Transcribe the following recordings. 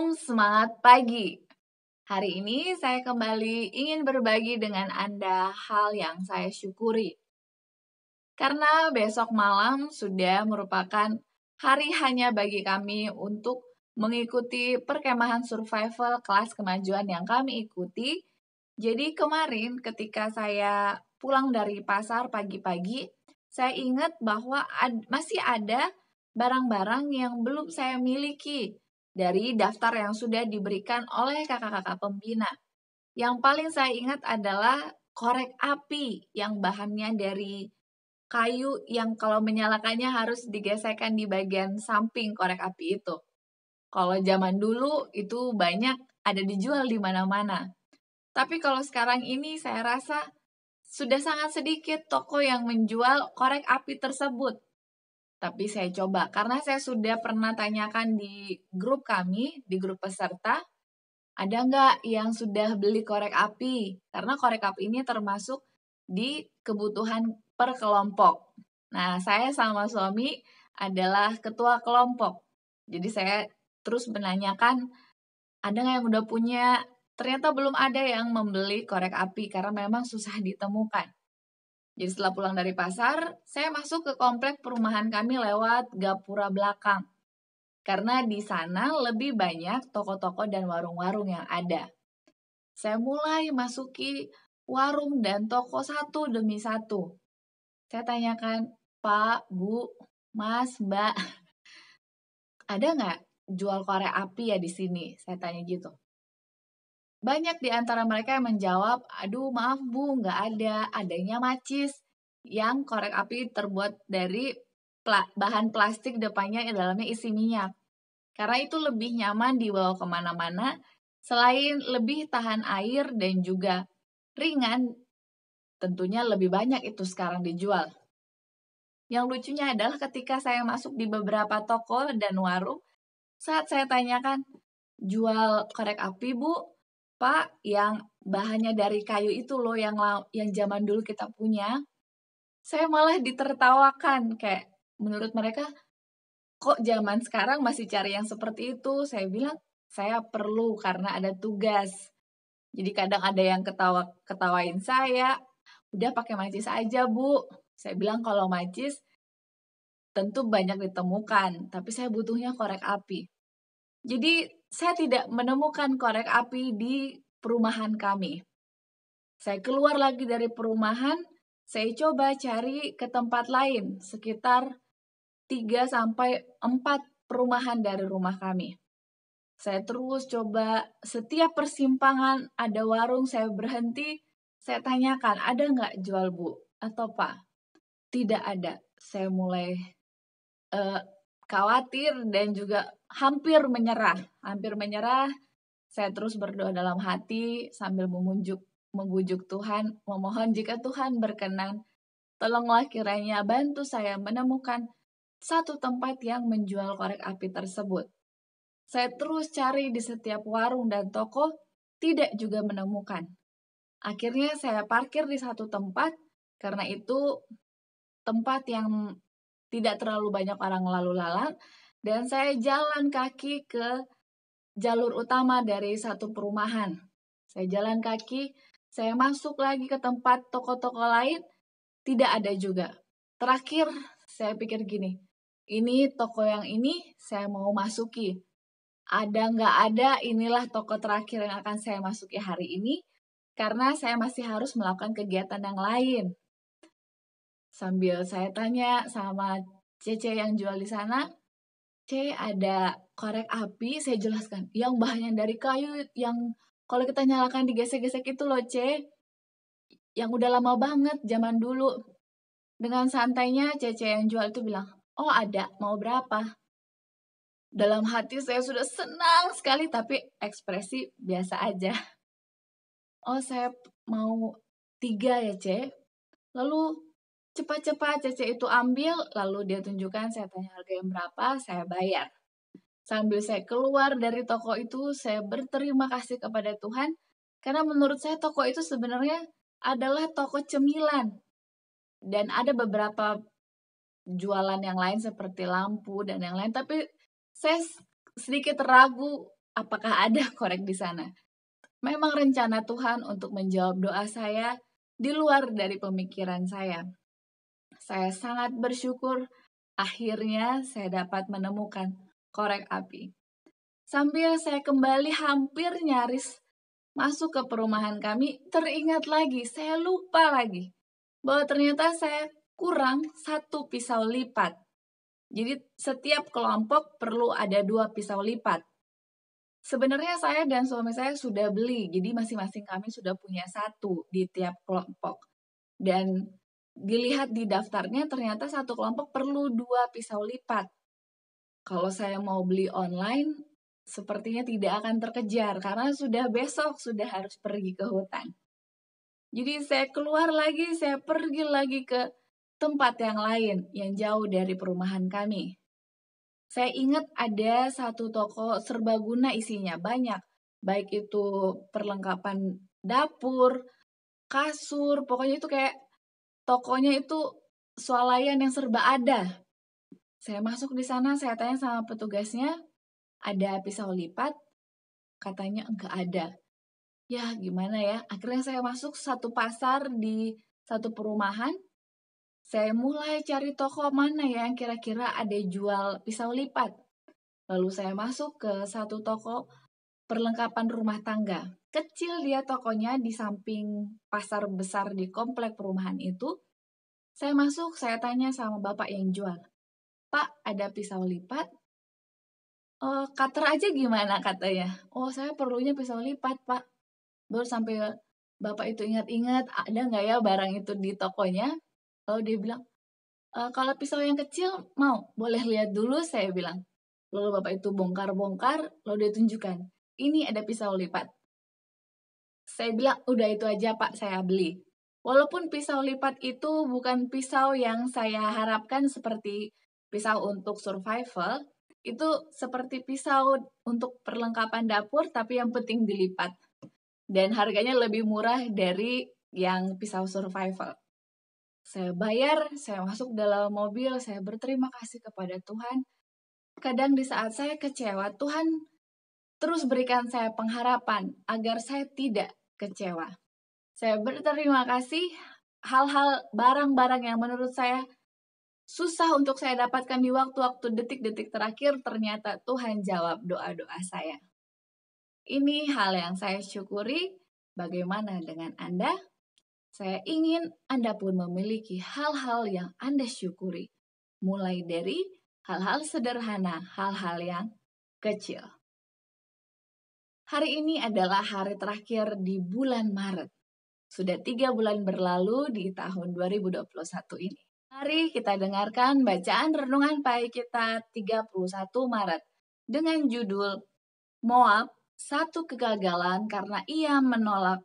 Salam semangat pagi. Hari ini saya kembali ingin berbagi dengan Anda hal yang saya syukuri. Karena besok malam sudah merupakan hari hanya bagi kami untuk mengikuti perkemahan survival kelas kemajuan yang kami ikuti. Jadi kemarin ketika saya pulang dari pasar pagi-pagi, saya ingat bahwa masih ada barang-barang yang belum saya miliki dari daftar yang sudah diberikan oleh kakak-kakak pembina. Yang paling saya ingat adalah korek api yang bahannya dari kayu yang kalau menyalakannya harus digesekkan di bagian samping korek api itu. Kalau zaman dulu itu banyak ada dijual di mana-mana. Tapi kalau sekarang ini saya rasa sudah sangat sedikit toko yang menjual korek api tersebut. Tapi saya coba, karena saya sudah pernah tanyakan di grup kami, di grup peserta, ada nggak yang sudah beli korek api? Karena korek api ini termasuk di kebutuhan per kelompok. Nah, saya sama suami adalah ketua kelompok. Jadi saya terus menanyakan, ada nggak yang udah punya? Ternyata belum ada yang membeli korek api karena memang susah ditemukan. Jadi setelah pulang dari pasar, saya masuk ke komplek perumahan kami lewat gapura belakang. Karena di sana lebih banyak toko-toko dan warung-warung yang ada. Saya mulai masuki warung dan toko satu demi satu. Saya tanyakan, Pak, Bu, Mas, Mbak, ada nggak jual korek api ya di sini? Saya tanya gitu. Banyak di antara mereka yang menjawab, aduh maaf Bu, nggak ada, adanya macis yang korek api terbuat dari bahan plastik depannya yang dalamnya isi minyak. Karena itu lebih nyaman dibawa kemana-mana, selain lebih tahan air dan juga ringan, tentunya lebih banyak itu sekarang dijual. Yang lucunya adalah ketika saya masuk di beberapa toko dan warung, saat saya tanyakan, jual korek api Bu, Pak, yang bahannya dari kayu itu loh yang zaman dulu kita punya. Saya malah ditertawakan kayak menurut mereka kok zaman sekarang masih cari yang seperti itu. Saya bilang saya perlu karena ada tugas. Jadi kadang ada yang ketawain saya, udah pakai macis aja Bu. Saya bilang kalau macis tentu banyak ditemukan, tapi saya butuhnya korek api. Jadi saya tidak menemukan korek api di perumahan kami. Saya keluar lagi dari perumahan, saya coba cari ke tempat lain, sekitar 3-4 perumahan dari rumah kami. Saya terus coba, setiap persimpangan ada warung, saya berhenti, saya tanyakan, ada nggak jual Bu? Atau Pak? Tidak ada. Saya mulai khawatir dan juga hampir menyerah. Saya terus berdoa dalam hati sambil membujuk Tuhan, memohon jika Tuhan berkenan, tolonglah kiranya bantu saya menemukan satu tempat yang menjual korek api tersebut. Saya terus cari di setiap warung dan toko, tidak juga menemukan. Akhirnya saya parkir di satu tempat, karena itu tempat yang tidak terlalu banyak orang lalu lalang, dan saya jalan kaki ke jalur utama dari satu perumahan. Saya jalan kaki, saya masuk lagi ke tempat toko-toko lain, tidak ada juga. Terakhir, saya pikir gini, ini toko yang ini saya mau masuki. Ada nggak ada, inilah toko terakhir yang akan saya masuki hari ini, karena saya masih harus melakukan kegiatan yang lain. Sambil saya tanya sama Cece yang jual di sana, C, ada korek api, saya jelaskan. Yang bahannya dari kayu, yang kalau kita nyalakan digesek-gesek itu loh, C. Yang udah lama banget, zaman dulu. Dengan santainya, Cece yang jual itu bilang, oh ada, mau berapa? Dalam hati saya sudah senang sekali, tapi ekspresi biasa aja. Oh, saya mau 3 ya, C. Lalu cepat-cepat Cece itu ambil, lalu dia tunjukkan, saya tanya harga yang berapa, saya bayar. Sambil saya keluar dari toko itu, saya berterima kasih kepada Tuhan, karena menurut saya toko itu sebenarnya adalah toko cemilan. Dan ada beberapa jualan yang lain seperti lampu dan yang lain, tapi saya sedikit ragu apakah ada korek di sana? Memang rencana Tuhan untuk menjawab doa saya di luar dari pemikiran saya. Saya sangat bersyukur akhirnya saya dapat menemukan korek api. Sambil saya kembali hampir nyaris masuk ke perumahan kami, teringat lagi, saya lupa lagi, bahwa ternyata saya kurang 1 pisau lipat. Jadi setiap kelompok perlu ada 2 pisau lipat. Sebenarnya saya dan suami saya sudah beli, jadi masing-masing kami sudah punya 1 di tiap kelompok. Dan dilihat di daftarnya ternyata 1 kelompok perlu 2 pisau lipat. Kalau saya mau beli online, sepertinya tidak akan terkejar karena sudah besok sudah harus pergi ke hutan. Jadi saya keluar lagi, saya pergi lagi ke tempat yang lain yang jauh dari perumahan kami. Saya ingat ada 1 toko serbaguna isinya banyak, baik itu perlengkapan dapur, kasur, pokoknya itu kayak tokonya itu swalayan yang serba ada. Saya masuk di sana, saya tanya sama petugasnya, ada pisau lipat? Katanya enggak ada. Ya gimana ya, akhirnya saya masuk satu pasar di satu perumahan. Saya mulai cari toko mana ya yang kira-kira ada jual pisau lipat. Lalu saya masuk ke satu toko perlengkapan rumah tangga. Kecil dia tokonya di samping pasar besar di komplek perumahan itu. Saya masuk, saya tanya sama bapak yang jual. Pak, ada pisau lipat? Cutter aja gimana katanya? Oh, saya perlunya pisau lipat, Pak. Baru sampai bapak itu ingat-ingat, ada nggak ya barang itu di tokonya? Lalu dia bilang, kalau pisau yang kecil mau, boleh lihat dulu, saya bilang. Lalu bapak itu bongkar-bongkar, lalu dia tunjukkan, ini ada pisau lipat. Saya bilang, udah itu aja Pak, saya beli. Walaupun pisau lipat itu bukan pisau yang saya harapkan seperti pisau untuk survival, itu seperti pisau untuk perlengkapan dapur, tapi yang penting dilipat. Dan harganya lebih murah dari yang pisau survival. Saya bayar, saya masuk dalam mobil, saya berterima kasih kepada Tuhan. Kadang di saat saya kecewa, Tuhan terus berikan saya pengharapan agar saya tidak kecewa. Saya berterima kasih hal-hal barang-barang yang menurut saya susah untuk saya dapatkan di waktu-waktu detik-detik terakhir, ternyata Tuhan jawab doa-doa saya. Ini hal yang saya syukuri. Bagaimana dengan Anda? Saya ingin Anda pun memiliki hal-hal yang Anda syukuri. Mulai dari hal-hal sederhana, hal-hal yang kecil. Hari ini adalah hari terakhir di bulan Maret. Sudah 3 bulan berlalu di tahun 2021 ini. Mari kita dengarkan bacaan renungan pagi kita 31 Maret dengan judul Moab, satu kegagalan karena ia menolak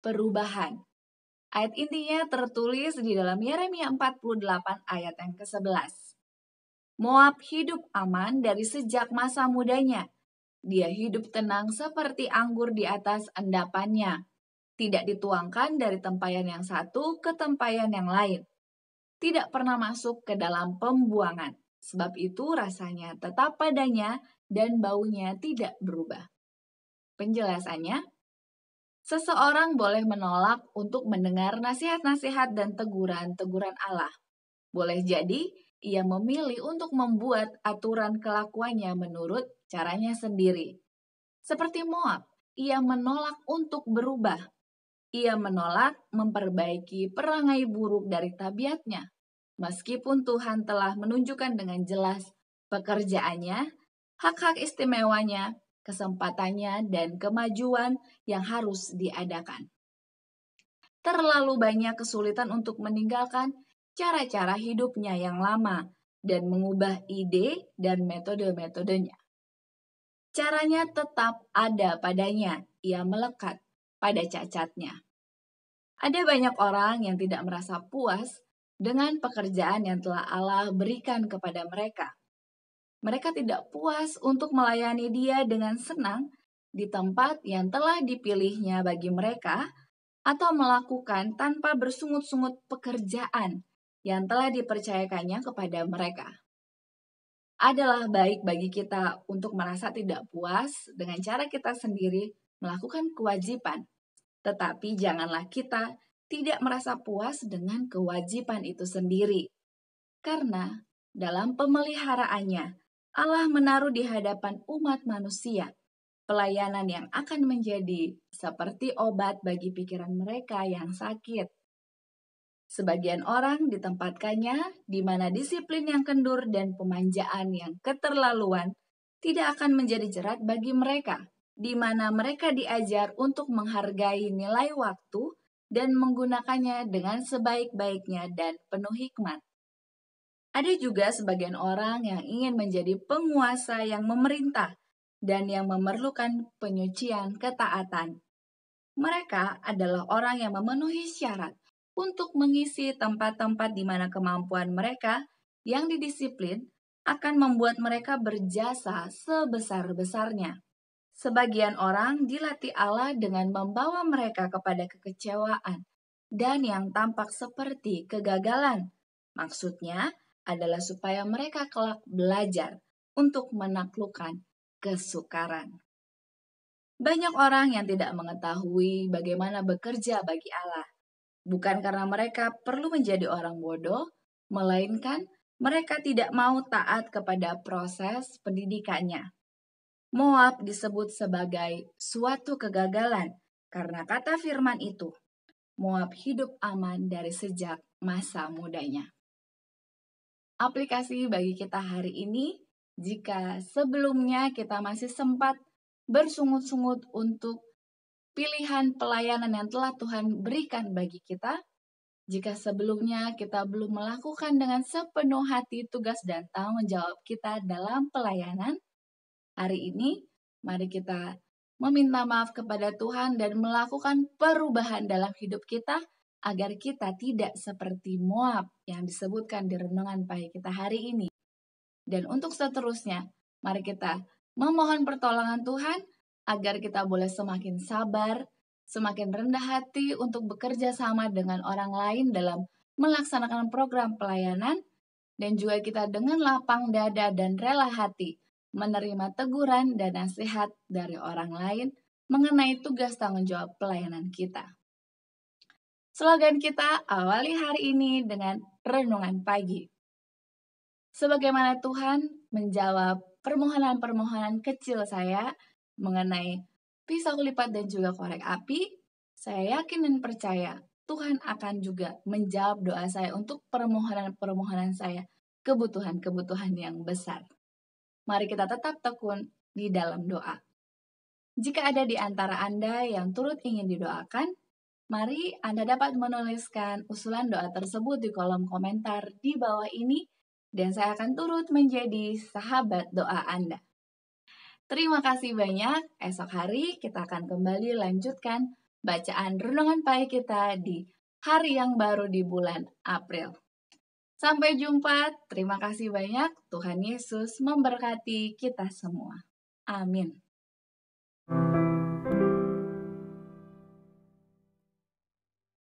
perubahan. Ayat intinya tertulis di dalam Yeremia 48 ayat yang ke-11. Moab hidup aman dari sejak masa mudanya. Dia hidup tenang seperti anggur di atas endapannya. Tidak dituangkan dari tempayan yang satu ke tempayan yang lain. Tidak pernah masuk ke dalam pembuangan. Sebab itu rasanya tetap padanya dan baunya tidak berubah. Penjelasannya, seseorang boleh menolak untuk mendengar nasihat-nasihat dan teguran-teguran Allah. Boleh jadi ia memilih untuk membuat aturan kelakuannya menurut caranya sendiri. Seperti Moab, ia menolak untuk berubah. Ia menolak memperbaiki perangai buruk dari tabiatnya. Meskipun Tuhan telah menunjukkan dengan jelas pekerjaannya, hak-hak istimewanya, kesempatannya, dan kemajuan yang harus diadakan. Terlalu banyak kesulitan untuk meninggalkan cara-cara hidupnya yang lama dan mengubah ide dan metode-metodenya. Caranya tetap ada padanya, ia melekat pada cacatnya. Ada banyak orang yang tidak merasa puas dengan pekerjaan yang telah Allah berikan kepada mereka. Mereka tidak puas untuk melayani Dia dengan senang di tempat yang telah dipilihnya bagi mereka atau melakukan tanpa bersungut-sungut pekerjaan yang telah dipercayakannya kepada mereka. adalah baik bagi kita untuk merasa tidak puas dengan cara kita sendiri melakukan kewajiban. Tetapi janganlah kita tidak merasa puas dengan kewajiban itu sendiri. Karena dalam pemeliharaannya, Allah menaruh di hadapan umat manusia pelayanan yang akan menjadi seperti obat bagi pikiran mereka yang sakit. Sebagian orang ditempatkannya di mana disiplin yang kendur dan pemanjaan yang keterlaluan tidak akan menjadi jerat bagi mereka, di mana mereka diajar untuk menghargai nilai waktu dan menggunakannya dengan sebaik-baiknya dan penuh hikmat. Ada juga sebagian orang yang ingin menjadi penguasa yang memerintah dan yang memerlukan penyucian ketaatan. Mereka adalah orang yang memenuhi syarat untuk mengisi tempat-tempat di mana kemampuan mereka yang didisiplin akan membuat mereka berjasa sebesar-besarnya. Sebagian orang dilatih Allah dengan membawa mereka kepada kekecewaan dan yang tampak seperti kegagalan. Maksudnya adalah supaya mereka kelak belajar untuk menaklukkan kesukaran. Banyak orang yang tidak mengetahui bagaimana bekerja bagi Allah. Bukan karena mereka perlu menjadi orang bodoh, melainkan mereka tidak mau taat kepada proses pendidikannya. Moab disebut sebagai suatu kegagalan karena kata firman itu. Moab hidup aman dari sejak masa mudanya. Aplikasi bagi kita hari ini, jika sebelumnya kita masih sempat bersungut-sungut untuk pilihan pelayanan yang telah Tuhan berikan bagi kita, jika sebelumnya kita belum melakukan dengan sepenuh hati tugas dan tanggung jawab kita dalam pelayanan, hari ini mari kita meminta maaf kepada Tuhan dan melakukan perubahan dalam hidup kita agar kita tidak seperti Moab yang disebutkan di renungan pagi kita hari ini. Dan untuk seterusnya, mari kita memohon pertolongan Tuhan agar kita boleh semakin sabar, semakin rendah hati untuk bekerja sama dengan orang lain dalam melaksanakan program pelayanan, dan juga kita dengan lapang dada dan rela hati menerima teguran dan nasihat dari orang lain mengenai tugas tanggung jawab pelayanan kita. Slogan kita awali hari ini dengan renungan pagi. Sebagaimana Tuhan menjawab permohonan-permohonan kecil saya mengenai pisau lipat dan juga korek api, saya yakin dan percaya Tuhan akan juga menjawab doa saya untuk permohonan-permohonan saya, kebutuhan-kebutuhan yang besar. Mari kita tetap tekun di dalam doa. Jika ada di antara Anda yang turut ingin didoakan, mari Anda dapat menuliskan usulan doa tersebut di kolom komentar di bawah ini, dan saya akan turut menjadi sahabat doa Anda. Terima kasih banyak. Esok hari kita akan kembali lanjutkan bacaan renungan pagi kita di hari yang baru di bulan April. Sampai jumpa. Terima kasih banyak. Tuhan Yesus memberkati kita semua. Amin.